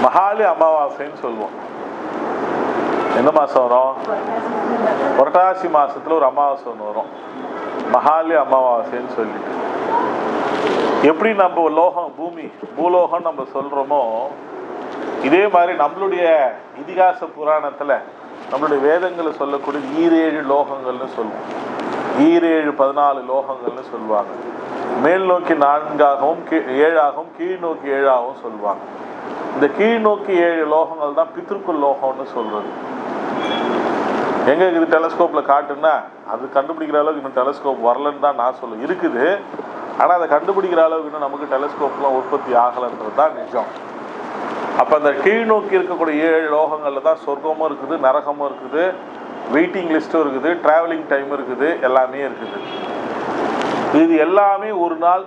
மகாலி அமாவாசைன்னு சொல்லுவோம். எந்த மாதம் வரும்? புரட்டாசி மாதத்தில் ஒரு அமாவாசை ஒன்று வரும், மகாலி அமாவாசைன்னு சொல்லிட்டு. எப்படி நம்ம லோகம் பூலோகம் நம்ம சொல்கிறோமோ, இதே மாதிரி நம்மளுடைய இதிகாச புராணத்தில் நம்மளுடைய வேதங்களை சொல்லக்கூடிய 7 லோகங்கள்னு சொல்லுவோம். 14 லோகங்கள்னு சொல்லுவாங்க. மேல் நோக்கி 4ஆகவும் 7ஆகவும் கீழ் நோக்கி 7ஆகவும் சொல்லுவாங்க. இந்த கீழ் நோக்கி 7 லோகங்கள் தான் பித்ருக்குள் லோகம்னு சொல்றது. எங்க இருக்குது டெலஸ்கோப்பில் காட்டுன்னா அது கண்டுபிடிக்கிற அளவுக்கு இன்னும் டெலஸ்கோப் வரலன்னு தான் நான் சொல்லுவேன். இருக்குது, ஆனால் அதை கண்டுபிடிக்கிற அளவுக்கு இன்னும் நமக்கு டெலஸ்கோப்லாம் உற்பத்தி ஆகலைன்றது தான் நிஜம். அப்போ அந்த கீழ் நோக்கி இருக்கக்கூடிய 7 லோகங்களில் தான் சொர்க்கமும் இருக்குது, நரகமும் இருக்குது, வெயிட்டிங் லிஸ்ட்டும் இருக்குது, ட்ராவலிங் டைம் இருக்குது, எல்லாமே இருக்குது. இது எல்லாமே ஒரு நாள்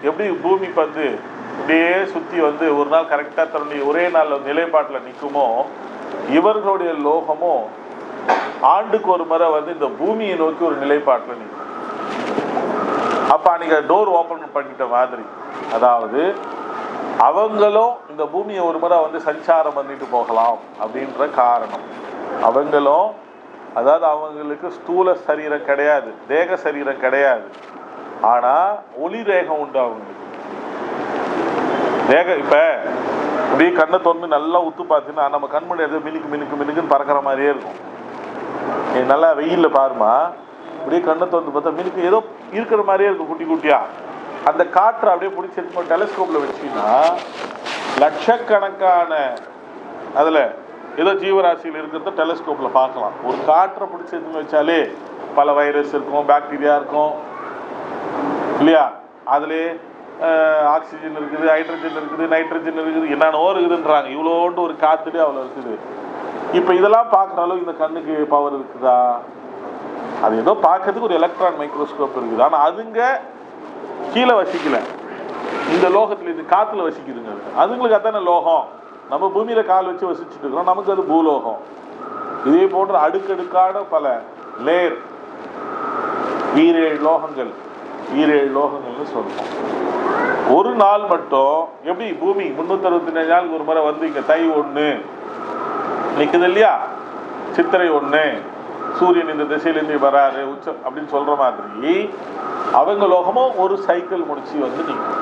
எப்படி பூமி பந்து இப்படியே சுற்றி வந்து ஒரு நாள் கரெக்டாக தன்னுடைய ஒரே நாளில் நிலைப்பாட்டில் நிற்குமோ, இவர்களுடைய லோகமும் ஆண்டுக்கு ஒரு முறை வந்து இந்த பூமியை நோக்கி ஒரு நிலைப்பாட்டில் நிற்கும். அப்போ அன்றைக்கி டோர் ஓப்பன் பண்ணிட்ட மாதிரி, அதாவது அவங்களும் இந்த பூமியை ஒரு முறை வந்து சஞ்சாரம் பண்ணிட்டு போகலாம் அப்படின்ற காரணம். அவங்களும், அதாவது அவங்களுக்கு ஸ்தூல சரீரம் கிடையாது, தேக சரீரம் கிடையாது, ஆனால் ஒளி ரேகம் உண்டு அவங்களுக்கு. தேக இப்போ அப்படியே கண்ணை திறந்து நல்லா உத்து பார்த்தீங்கன்னா நம்ம கண்மணி எது மினுக்குன்னு பறக்கிற மாதிரியே இருக்கும். நல்லா வெயிலில் பாருமா, அப்படியே கண்ணை திறந்து பார்த்தா மினுக்கு ஏதோ இருக்கிற மாதிரியே இருக்கும் குட்டி குட்டியாக. அந்த காற்றை அப்படியே பிடிச்சி எடுத்து டெலஸ்கோப்பில் வச்சிங்கன்னா லட்சக்கணக்கான அதில் ஏதோ ஜீவராசிகள் இருக்கிறத டெலஸ்கோப்பில் பார்க்கலாம். ஒரு காற்றை பிடிச்சி எடுத்துன்னு வச்சாலே பல வைரஸ் இருக்கும், பாக்டீரியா இருக்கும் இல்லையா, அதுலேயே ஆக்சிஜன் இருக்குது, ஹைட்ரஜன் இருக்குது, நைட்ரஜன் இருக்குது, என்னென்னவோ இருக்குதுன்றாங்க. இவ்வளோண்டு ஒரு காற்றுலே அவ்வளோ இருக்குது. இப்போ இதெல்லாம் பார்க்குற அளவுக்கு இந்த கண்ணுக்கு பவர் இருக்குதா? அது ஏதோ பார்க்கறதுக்கு ஒரு எலக்ட்ரான் மைக்ரோஸ்கோப் இருக்குது, ஆனால் அதுங்க கீழே வசிக்கல, இந்த லோகத்தில் இது காற்றுல வசிக்குதுங்க. அதுங்களுக்கு அதான லோகம். நம்ம பூமியில் கால் வச்சு வசிச்சுட்டு இருக்கிறோம், நமக்கு அது பூலோகம். இதே போன்ற அடுக்கடுக்கான பல லேயர் 7 லோகங்கள், 7 லோகங்கள்னு சொல்லுவோம். ஒரு நாள் மட்டும் எப்படி பூமி 365 நாளுக்கு ஒரு முறை வந்து இங்கே தை 1 நிற்குது இல்லையா, சித்திரை 1 சூரியன் இந்த திசையிலேருந்து வராரு உச்சம் அப்படின்னு சொல்கிற மாதிரி அவங்க லோகமும் ஒரு சைக்கிள் முடிச்சு வந்து நிற்கும்.